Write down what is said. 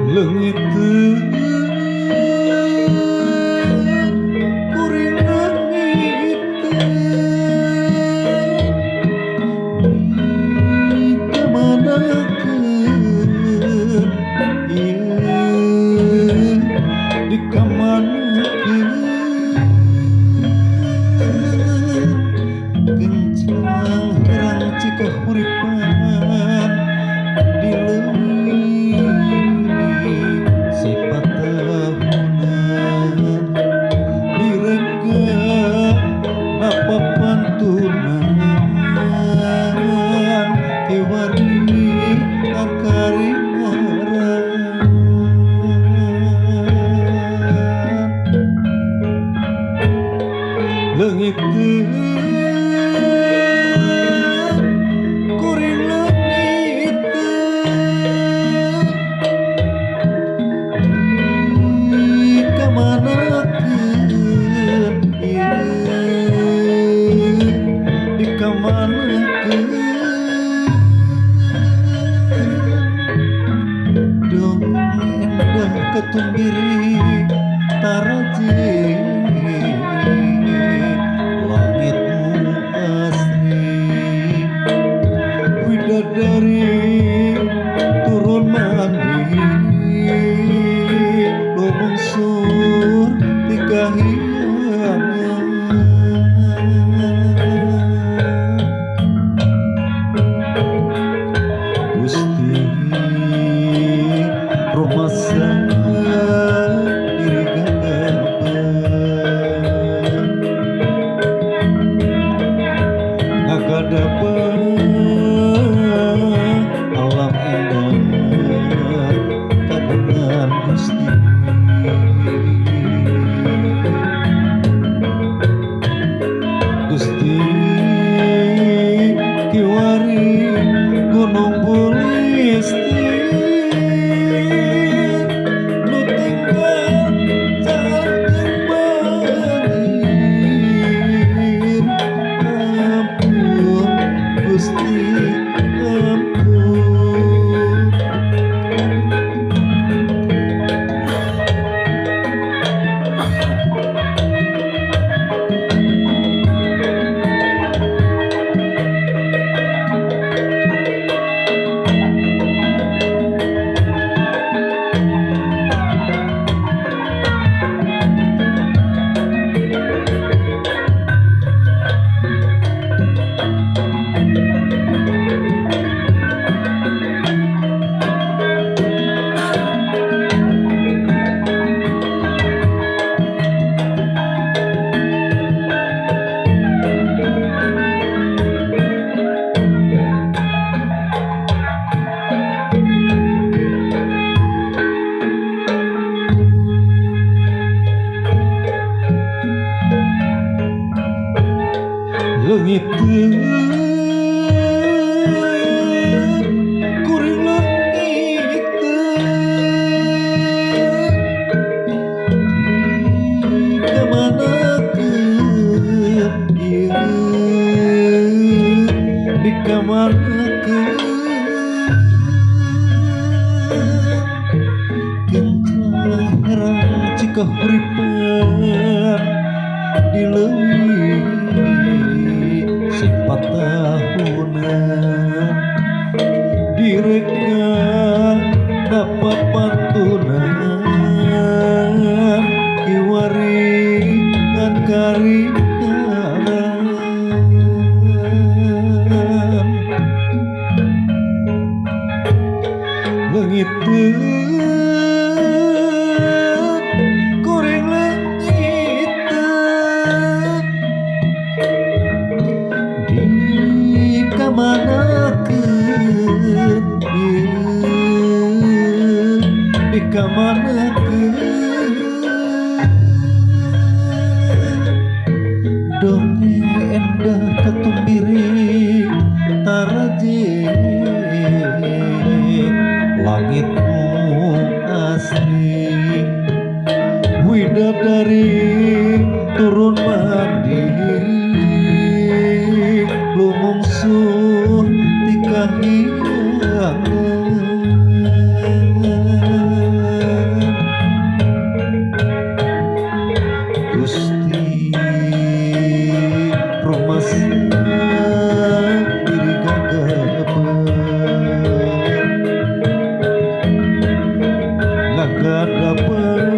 Leungit kuring leungit di kamanakeun ieu di kamanakeun kencang herang cika huripan di sifat tahunan direka napa pantunan kiwari karikaringaran leungit kuring leungit kamanakeun ieu di kamanakeun dong endah katumbiri taraje langitmu asri widadari turun mandi lumungsur tiga hiangan Gusti rumasa diri ngagadapan alam indah kagungan Gusti Gusti kiwari gunung bulistir nu tinggal cantik banjir ampun Gusti ampun leungit kuring leungit di kamanakeun ieu di kamanakeun kencang herang cika huripan di leuwih sifat tahunan direka napa pantunan kiwari kan karingaran leungit dikamanakeun dongeng endah katumbiri taraje langitmu asli widadari turun mandi lumungsuh ti kahyangan Gusti rumasa diri gagapan nagadapan